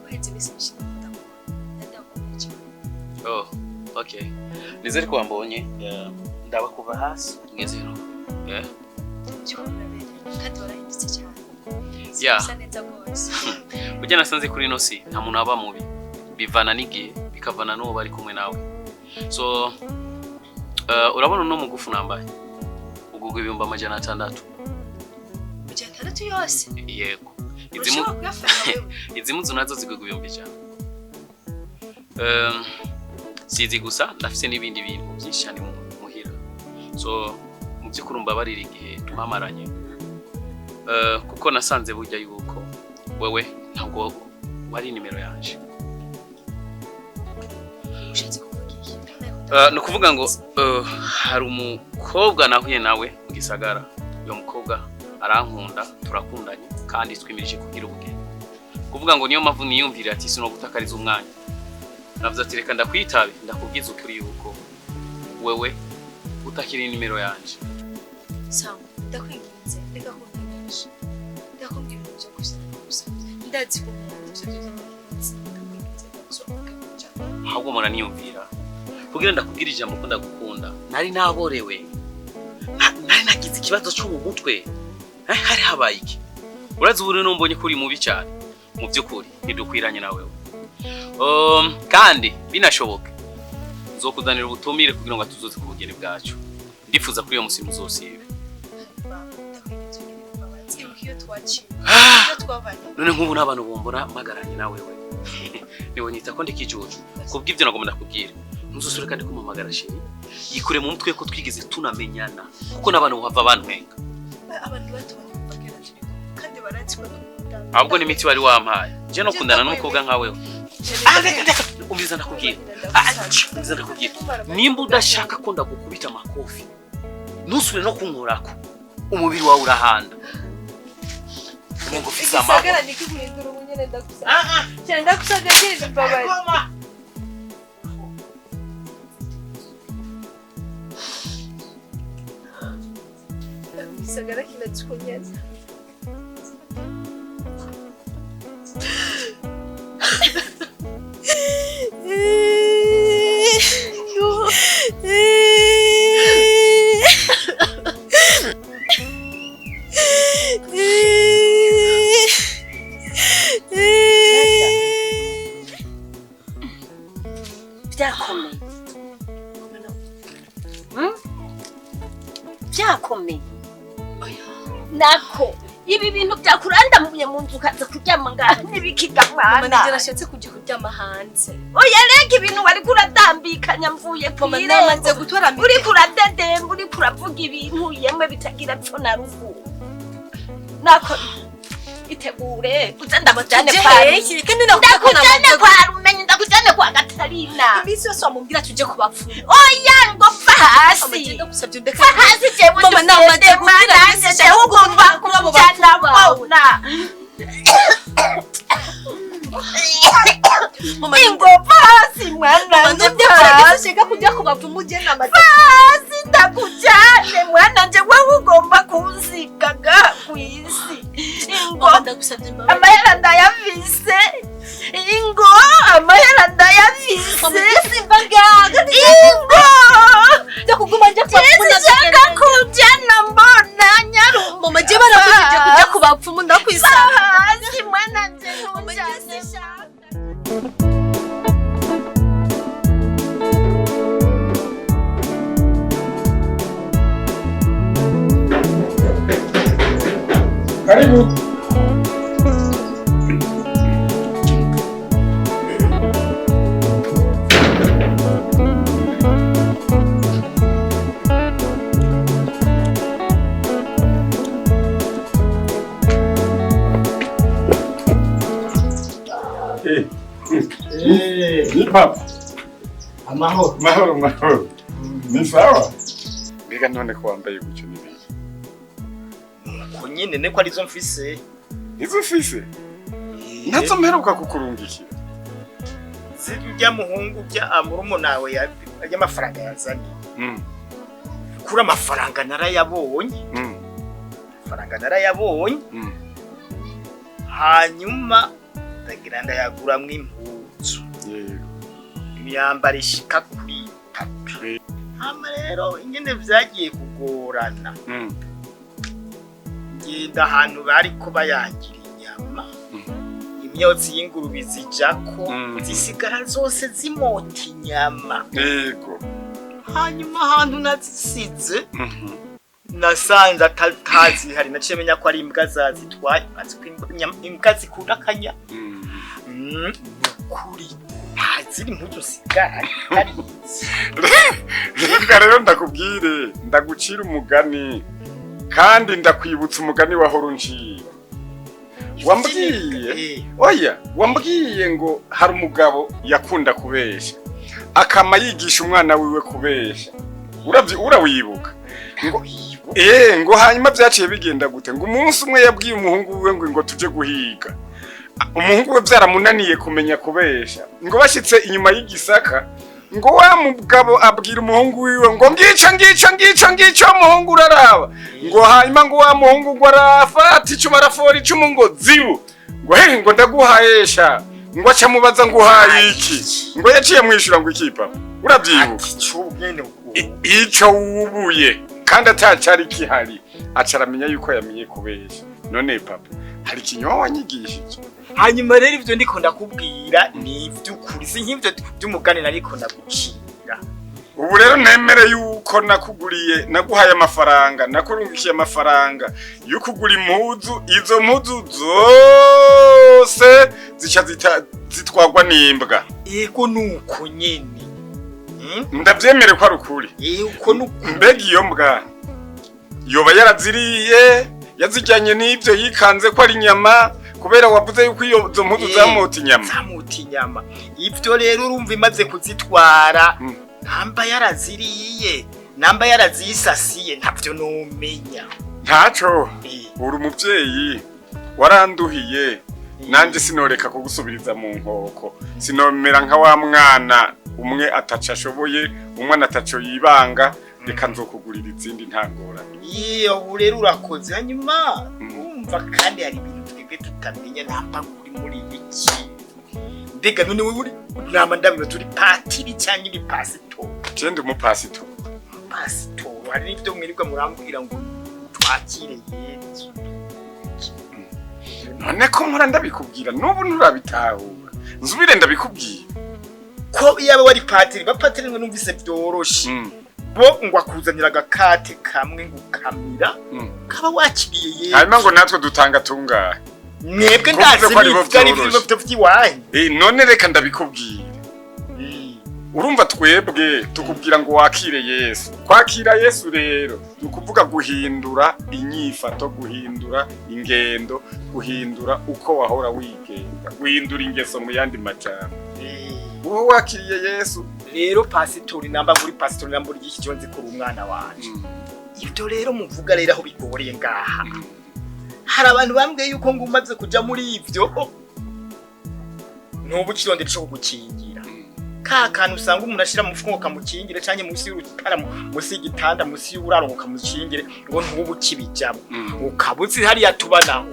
Uhetse bise bishimira ndakumva. Oh, okay. Nizere ko wambonye. Ndaba kuva hasi ngezero. Kandi warahindutse cyane. Yeah. Neza rwose. Ujya nasanze kuri no si nta muntu aba mubi. Bivana n'igihe bikavana n'uwo bari kumwe nawe. So urabona no mugufu nambaye. Ugugwa 600. 600 yose? Yego. Izi muzu nazo zigugwa 500. Sizi gusa ndafise n'ibindi bintu byinshi cyane muhira. So mu by'ukuri mbabarira igihe tumamaranye. Kuko nasanze burya yuko wewe ntabwo wari nimero yanje. No kuvuga ngo hari umukobwa nahuye nawe mu gisagara. Uyo mukobwa arankunda turakundanye kandi twimirije kugira ubugeni. Kuvuga ngo niyo mavu niyumvira ati sino gutakariza umwanya. Navuze ati reka ndakwitabe ndakubwiza ukuri yuko wewe utakiri nimero yanje. Sawa, ndakwinginze reka kumbwira. Ndakumbwira byo gusa. Ndazi ko ahubwo mura niyumvira kugira ndakubwira ijambo ko ndagukunda nari naborewe nari nagize ikibazo cyo mu mutwe hari habaye iki urazi ubure numbonye kuri mubi cyane mu by'ukuri ntidukwiranye nawe kandi binashoboka nzokuzanira ubutumire kugira ngo tuzoze kubugeni bwacu ndifuza kuri iyo musimu zosibe none nk'ubu n'abantu bombora magaranye nawe we niwe nita ko ndikijuju kubw'ibyo nagomba ndakubwira ntuzusure kandi kumamagara shiri yikure mu mutwe ko twigeze tunamenyana kuko n'abantu bava bantwenga abantu batubonye bakera shiri kandi barazi ko ahubwo n'imiti wari wampaye je no kundana n'umukobwa nkawe umbiza ndakubwira nimba udashaka ko ndagukubita amakofi nusure no kunkorako umubiri wawe urahanda Mungu fisa mama. Sagara nikiguhindura ubunyene ndakusa. Cyane ndakusaga cyane babaye. Sagara kinatsukunyeza. Byakomeye. Nako ibi bintu byakuranda mu munzu kaza kuryama ngaha nibikiga mwana. Mama ngerashatse kujya kuryama hanze. Oya rega ibintu wari kuradambikanya mvuye kwireze gutora mite. Uri kuradedemba uri kuravuga ibintu yemwe bitagira pfo na ruvu. Nako itegure uzanda mujane kwa iki kandi nakubona kwa rumenye ndakujane kwa Gatarina. Imisi yose wamubwira tuje kubapfu. Oya ngo fahasi. Fahasi je mu mama namaze kubwira nje ugomba kumujana bona. Mama ingo fahasi mwana nje kujya kubapfu muje namaze. Fahasi ndakujane mwana nje wewe ugomba kunzikaga kwisi. Ingo amahera ndayavise. Ingo amahera ndayavise. Ingo ndakuguma nje kwa kujana mbona nyaru. Mama je barakuje kujya kubapfu ndakwisanga. Fahasi mwana nje ntujane. Karibu. Papa. Mahoro. Ni sawa? Biga none ko wambaye gucyo nibi. Nyine ne ko arizo mfise. Izo mfise? Natso mperuka kukurungikira. Zirya muhungu bya amurumo nawe ajya amafaranga yazanye. Kura amafaranga narayabonye. Amafaranga narayabonye. Hanyuma ndagira ndayaguramwo impuzu yego imyambaro ishika kuri 3 hama rero ingene vyagiye kugorana ngenda ahantu bariko bayangira inyama imyotsi y'ingurube zijako zisigara zose zimota inyama yego hanyuma ahantu nazisize nasanze atatazi hari naciye menya ko ari imbwa zazitwaye imbwa zikunda kanya kuri ziri impuzu sigara reka rero ndakubwire ndagucira umugani kandi ndakwibutsa umugani wa Horunciye wambwiye oya wambwiye ngo hari umugabo yakunda kubesha akama yigisha umwana wiwe kubesha urawibuka ngo hanyuma byaciye bigenda gute ngo umunsi umwe yabwiye umuhungu wiwe ngo tuje guhiga umuhungu we byaramunaniye kumenya kubesha ngo bashitse inyuma y'igisaka ngo wa mugabo abwira umuhungu wiwe ngo ngico umuhungu uraraba ngo hanyuma ngo wa muhungu ngo arafata icuma arafora icumu ngo zibu ngo he ngo ndaguhayesha ngo aca mubaza ngo uhaye iki ngo yaciye mwishura ngo iki papa urabyibuka ico wubuye kandi atacari kihari acaramenya yuko yamenye kubesha none papa hari kinywa wanyigishije hanyuma rero ivyo ndiko ndakubwira ni ivy'ukuri si nk'ivyo by'umugani nariko ndagucira ubu rero nemere yuko naguhaye amafaranga nakurungikiye amafaranga yukugura impuzu izo mpuzu zose zica zitwagwa n'imbwa yego nuko nyene ndavyemere ko ari ukuri uko nuko mbega iyo mbwa yoba yaraziriye yazijyanye n'ibyo yikanze ko ari inyama kubera wavuze yuko iyo zo mpuzu zamota inyama ivyo rero urumva imaze kuzitwara namba yaraziriye namba yarazisasiye ntavyo numenya ntaco uri umuvyeyi waranduhiye nanje sinoreka kugusubiriza mu nkoko sinomera nka wa mwana umwe ataca ashoboye umwana ataco yibanga reka nzokugurira izindi ntangora iyo rero urakoze hanyuma umva kandi hari ibintu twebwe tutamenya namba kuri muri iki mbega none uri nama ndabiro turi patiri cyangwa ni pasito cende mu pasito hari n'ibyo mwirirwa murambwira ngo twakire Yesu none ko nkora ndabikubwira n'ubu nturabitahura nzubire ndabikubwira ko yawe wari patiri bapatiri ngo numvise byoroshe bo ngo akuzanira agakate kamwe ngo kamira kaba wakiriye Yesu hanyuma ngo natwe dutanga tungahe mwebwe ndazi bivyo vy'iwanyu none reka ndabikubwira urumva twebwe tukubwira ngo wakire Yesu kwakira Yesu rero nukuvuga guhindura inyifato guhindura ingendo guhindura uko wahora wigenda guhindura ingeso mu yandi majambo uwo wakiriye Yesu rero pasitori namba muri pasitori namba uri iki cyonzi kuri umwana wanje ibyo rero muvuga rero aho bigoreye ngaha hari abantu bambwiye yuko ngo umaze kuja muri ivyo n'ubu kirondera cyo kugukingira kakana usanga umuntu ashira mu fuko kamukingire canke musi y'urutara musi y'igitanda musi y'uraro kamukingire ngo ntubu kibijamo ukabuzi hari yatubanaho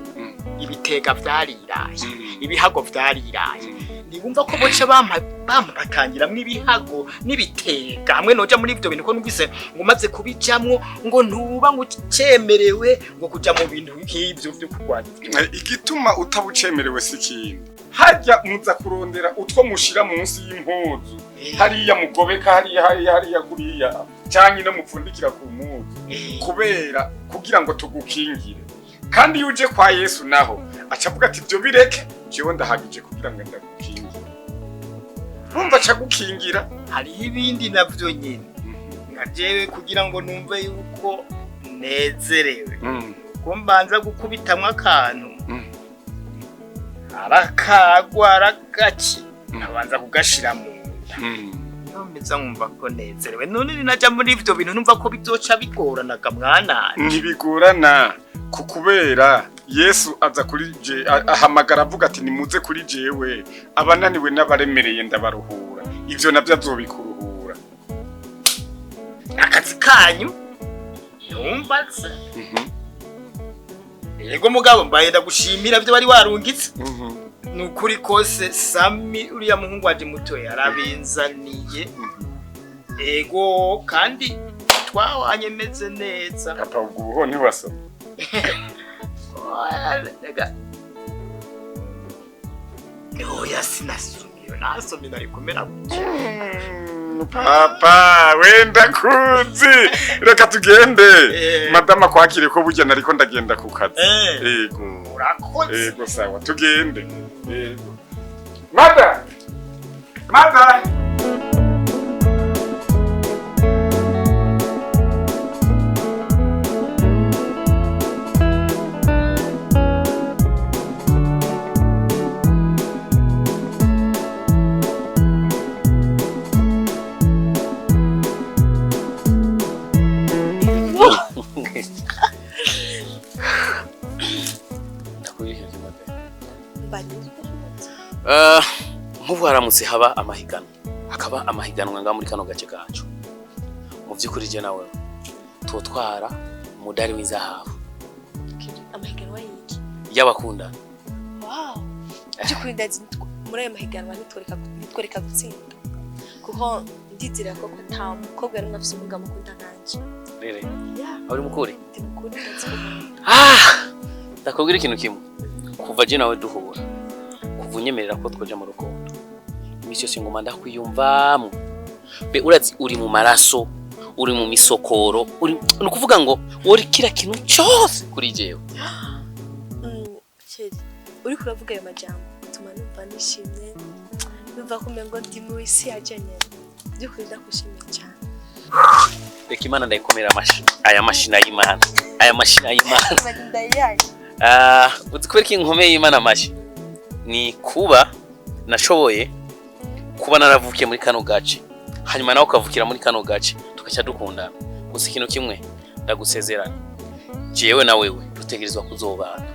ibitega vyariraye ibihago vyariraye nibumva ko boce batangira mwibihago nibitega hamwe noja muri ivyo bintu ko numvise ngo umaze kubijamwo ngo ntuba ngo cemerewe ngo kuja mu bintu nk'ivyo byo kurwanya igituma utabucemerewe sikindi hajya muza kurondera utwo mushira munsi y'impuzu hariya mugobeka hariya kuriya cyangwa no mupfundikira ku mpuzu kubera kugira ngo tugukingire kandi yuje kwa Yesu naho acavuga ati byo bireke jewe ndahagije kugira ngo ndagukingire urumva acagukingira hari ibindi navyo nyene ngajewe kugira ngo numve yuko nezerewe ko mbanza gukubitamwa akantu arakagwa aragaki nabanza kugashira mu nda meza nkumva ko nezerewe none ninaja muri ivyo bintu numva ko bizoca bigorana gamwana ntibigorana kubera Yesu aza kuri je ahamagara avuga ati nimuze kuri jewe abananiwe n'abaremereye ndabaruhura ivyo navyo azobikuruhura akazi kanyu yumbatse Yego mugabo mbaye ndagushimira byo bari warungitse. Nukuri kose Sammy uriya muhungu waje muto yarabinzaniye. Ego kandi twawanye meze neza. Papa ubwo ni wasoma. Oya sinasumiyo nasomye nari kumera Papa wenda kuzi reka tugende madama kwakire ko burya nariko ndagenda ku kazi yego urakoze yego sawa tugende yego mada Mubu haramutse haba amahiganwa hakaba amahiganwa nga muri kano gace gacu mu byukuri je nawe tutwara umudari w'izahabu amahiganwa yiki y'abakunda wow byukuri ndazi muri ayo mahiganwa nitwereka gutsinda kuko ndizira ko nta mukobwa ari mwafise umugabo mukunda nanje rere ari mukuri ndimukuri ndakubwira ikintu kimwe kuva je nawe duhura unyemerera ko twoja mu rukundo imisyo singoma ndakwiyumvamo be urazi uri mu maraso uri mu misokoro uri nukuvuga ngo uri kira kintu cyose kuri jewe cheri uri kuravuga ayo majambo tuma numva nishimye numva ko mengo ndi mu isi yajanye byo kurinda kushimira cyane reka imana ndayikomera aya mashina y'Imana uzikwereka inkomeye y'Imana mashi ni kuba nashoboye kuba naravukiye muri kano gace hanyuma nawe ukavukira muri kano gace tukacya dukundana gusa ikintu kimwe ndagusezerana jewe na wewe dutegerezwa kuzobana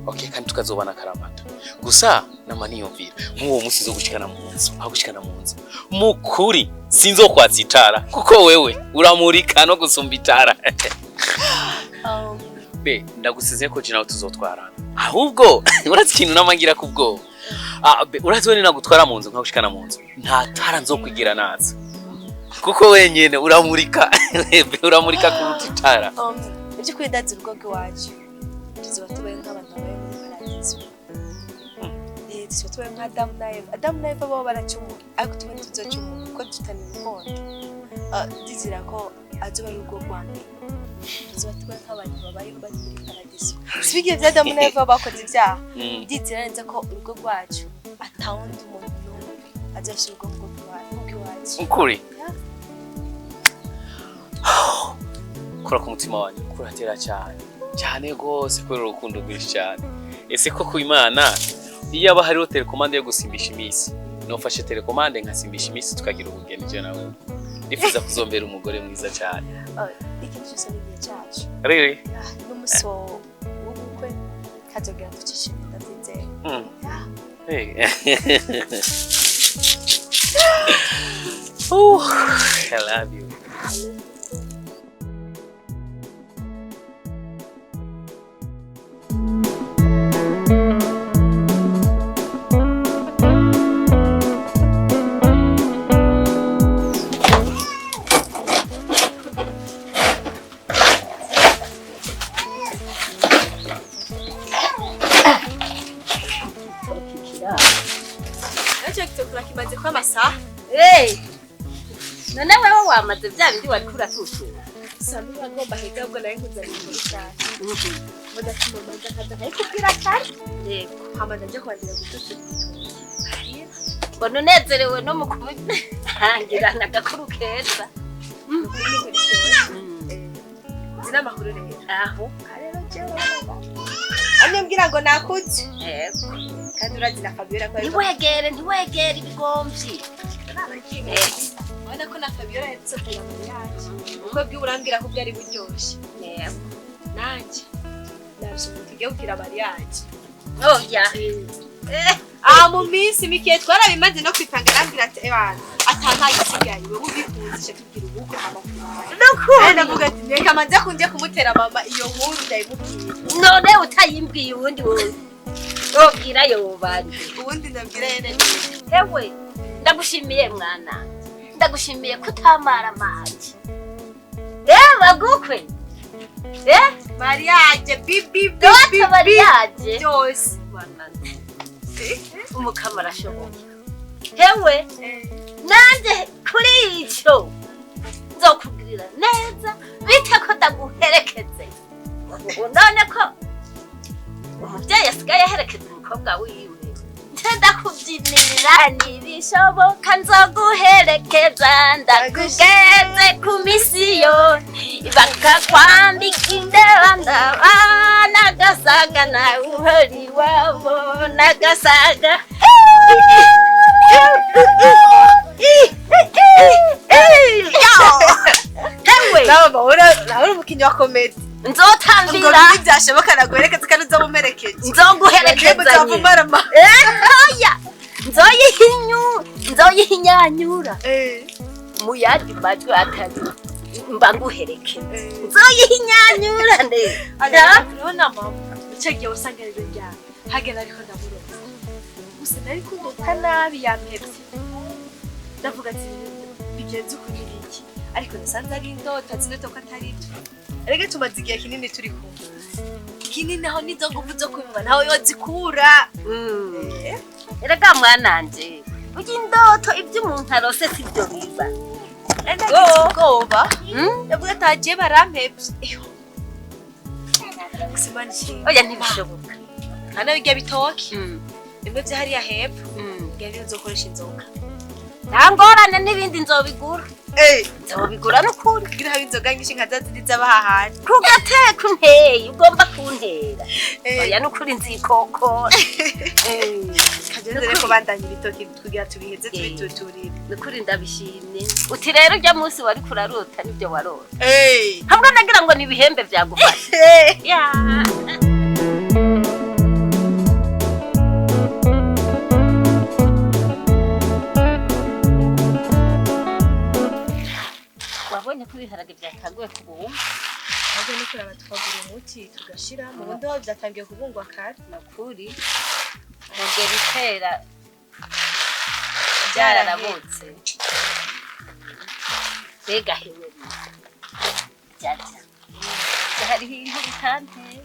okay kandi tukazobana karamata gusa namaniyumvira nk'uwo musi zo gushikana mu nzu aho gushikana mu nzu mukuri sinzokwatsitara kuko wewe uramurika no gusumba itara be ndagusezeye ko jina tuzotwarana ahubwo urazi ikintu namangira kubwo be urazi we nagutwara mu nzu nka gushikana mu nzu nta tara nzokwigira naza kuko wenyene uramurika be uramurika kuruta itara ibyo kwidaza urugo wacu tuzoba tubaye nk'abantu babaye muri paradizo tuzoba tubaye nka Adamu na Eva bo baracumura ariko tuba tuzocumura kuko tutani urukundo ndizira ko azoba ari urugo rwanjye tuzoba tubaye nk'abantu babayeho bari muri paradizo sibigiye bya Adamu na Eva bakoze ibyaha ndizira neza ko urugo rwacu atawundi umuntu n'umwe azashira urugo rwacu ukuri kora ku mutima wanyu kuratera cyane gose kubera urukundo rwinshi cyane ese ko ku Imana iyo aba hariho telekomande yo gusimbisha imisi nofashe telekomande nkasimbisha imisi tukagira ubugeni je nawe ndifuza kuzombera umugore mwiza cyane ikintu cyose ni cyacu rere n'umuso w'ubukwe kazogera tucishimye ndatinze I love you. None wewe wamaze bya bindi wari kuratushura Sammy bagomba hegabwo nayo nkuzanira muri cyane mudatuma manza kaza ariko kubwira cyane yego hamana nje kwandira gututu mbona unezerewe no mu kumuhangira nagakuru keza zina makuru rero aho rero jewe anyambwira ngo nakuze yego kandi urazina Fabiola ko ntiwegere ibigomvyi Wana ko na Fabiola yatsote ya mariage. Uko by'urambira ko byari buryoshye. Yego. Nanje. Narusha tugiye ukira mariage. Oh ya. hama mu minsi mike twarabimaze no kwipanga arambwira ati ebana atanta gisigaye wewe ubikuzishe tubwira ubukwe amakuru ndavuga ati reka manze kunje kumutera mama iyo nkuru ndayimubwira none utayimbwiye ubundi wowe ubwira yobanje ubundi ndabwira yene hewe ndagushimiye mwana ndagushimiye kutamara maji bagukwe mariage bibi bibi mariage byose umukama arashoboye hewe nanje kuri icyo nzokugirira neza bite ko ndaguherekeze none ko umubyeyi asigaye aherekeza umukobwa wiwe ndakubyinira ntibishoboka nzoguherekeza ndakugeze ku misiyoni bakakwambika indebandaba n'agasaga nawe uhora iwabo n'agasaga hewe nawe umukinnyi wa komedi nzotambira ngo byashoboka naguherekeza kandi uzamumerekeje nzoguherekezanye nzoyihinyanyura mu yandi majwi atari mba nguherekeza nzoyihinyanyura neza urabona mama icyo gihe usanga rero ryari hagera ariko ndamuroza gusa nari kumbuka nabi yampebye ndavuga ati bigenze uko n'iki ariko nasanze ari indoto azi indoto ko atari byo ariko tumaze igihe kinini turi kumwe kinini aho nizo nguvu zo kubibona nawe yozikura erega mwananje burya indoto ibyo umuntu arose si byo biba ubwoba ndavuga atagiye barampebye oya ntibishoboka hano bijya bitoki bimwe bya hariya hepfo bya nzokoresha inzoga nta ngorane n'ibindi nzobigura nzobigura n'ukuri kugira habe inzoga nyinshi nka za zindi z'abahahari kugateka unteye ugomba kuntera oya n'ukuri nzikokora kagenzere ko bandanye ibitoki kugira tubiheze tubituturire n'ukuri ndabishimye uti rero ujya munsi wari kurarota nibyo warota hamwe nagira ngo nibihembe byagufasha wabonye ko ibiharage byatanguye kubumba ahubwo ni kuraba tukagura umuti tugashira mu bundi aho byatangiye kubungwa kare nakuri mugiye bitera byararabutse mbega hewe jaja hariho inkuru bitanteye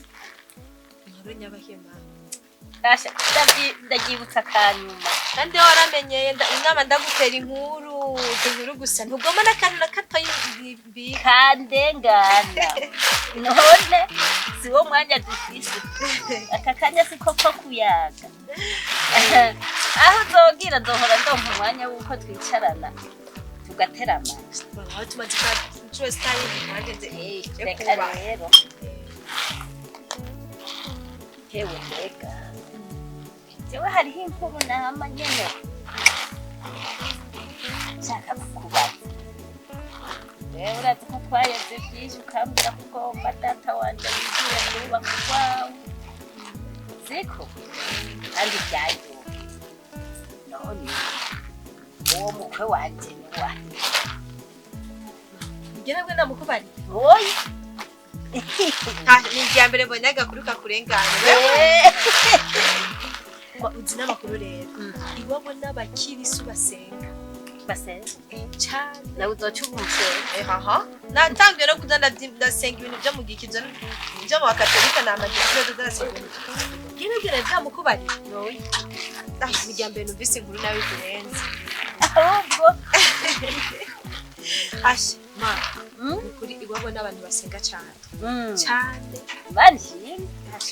inkuru nyabahema ndabyibutsa akanyuma kandi waramenyeye inama ndagutera inkuru gusa ntugomba n'akantu na gato kandengana none si wo mwanya dufise aka kanya si ko kuyaga aho uzobwira nzohora ndonka umwanya w'uko twicarana tugatera amazi aho tumaze inshuro zitari ntihageze reka rero hewe mbega jewe hariho inkuru nama nyene nshaka kukubaza rero urazi ko twayeze byinshi ukambwira ko ugomba data wanje wigira kubaka kwawe ziko kandi byayoye none uwo mukwe wanje ni wahe ngira ngo ndamukubari oya ni irya mbere mbonye agakuru kakurengana uzi n'amakuru rero iwabo n'abakirisu basenga cyane nawe uzoca umusenga natangiye no kuza ndasenga ibintu byo mu gikizo byo mu bakatolika n'amadini ndasenga ngira byamukubari ni irya mbere numvise inkuru nawe ikurenze ahubwo ashe ma kuri iwabo n'abantu basenga cyane cyane banjye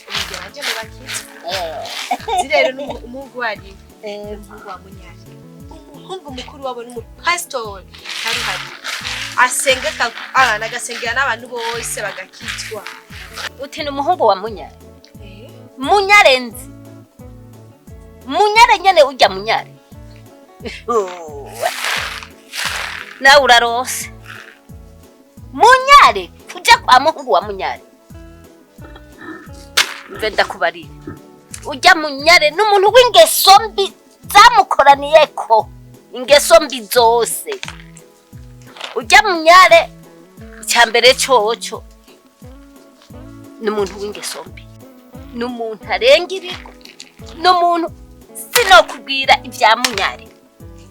umugeraje mu bakiza zirero n'umuhungu wari umuhungu wa Munyare umuhungu mukuru wabo n'umupasitori hari asenga agasengera n'abantu bose bagakitwa uti ni umuhungu wa Munyare Munyare nzi Munyare nyene ujya Munyare nawe urarose Munyare ujya kwa muhungu wa Munyare mve ndakubarira ujya Munyare n'umuntu w'ingeso mbi zamukoraniyeko ingeso mbi zose. Ujya Munyare icyambere cyoco ni umuntu w'ingeso mbi, ni umuntu arenga ibigo, ni umuntu sinokubwira ibya Munyare.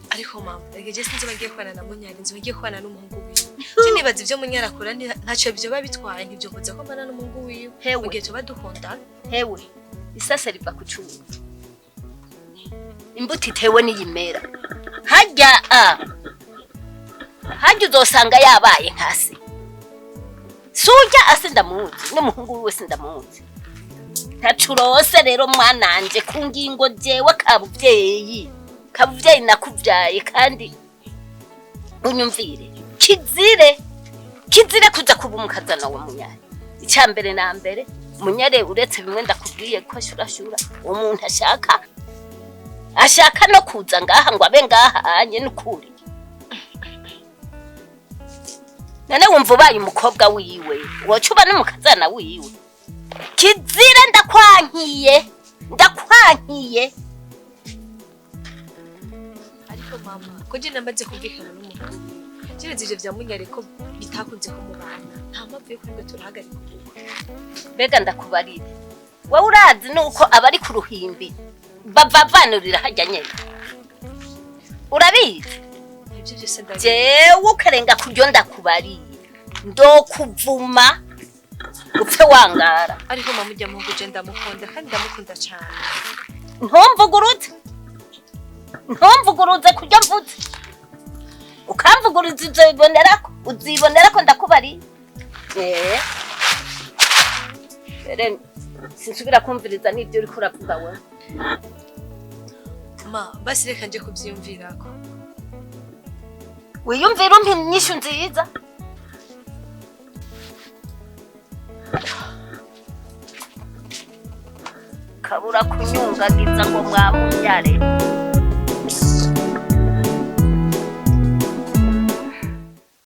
Ariko mama egeje sinzi bagiye kwana na Munyare, nzi bagiye kwana n'umuhungu wiwe. Nibaza ibyo Munyare akora ntacyo byo babitwaye, ntibyo mvuze ko mbana n'umuhungu wiwe. Ugiye tuba dukundana. Hewe isase riva ku cyuma, imbuto itewe n'iyimera. Hajya uzosanga yabaye nkase. Sujya ase ndamuzi, n'umuhungu wiwe sindamuzi. Ntacurose rero mwananje ku ngingo jewe kabuvyeyi nakuvyaye kandi unyumvire. Kizire kuza kuba umukazana wa Munyare. Icyambere na mbere Munyare uretse bimwe ndakubwiye ko ashurashura umuntu ashaka no kuza ngaha ngo abe ngaha anye n'ukuri. Nane wumva ubaye umukobwa wiwe wocuba n'umukazana wiwe. Kizire ndakwankiye. Ariko mama ko je namaze kumvikana n'umuhungu wiwe. Kiretse ivyo vya Munyare ko bitakunze ko mubana. Nta mpamvu yo kwirwa turahagarika ubukwe. Mbega ndakubarire. Wowe urazi nuko abari ku ruhimbi bavavanurira hajya nyene. Urabizi? Ibyo byose ndabizi. Jewe ukarenga kuryo ndakubariye. Ndokuvuma upfe wangara. Ariko mama ujya muhungu je ndamukunda kandi ndamukunda cyane. Ntomvuguruze kurya mvuze. Ukamvuguruza uzibonera ko ndakubariye. Sinsubira kumviriza n'ibyo uri kuravuga we. Ma basi reka nje kubyiyumvirako. Wiyumvira umpi nyishu nziza. Kabura kunyungagiza ngo mwa Munyare.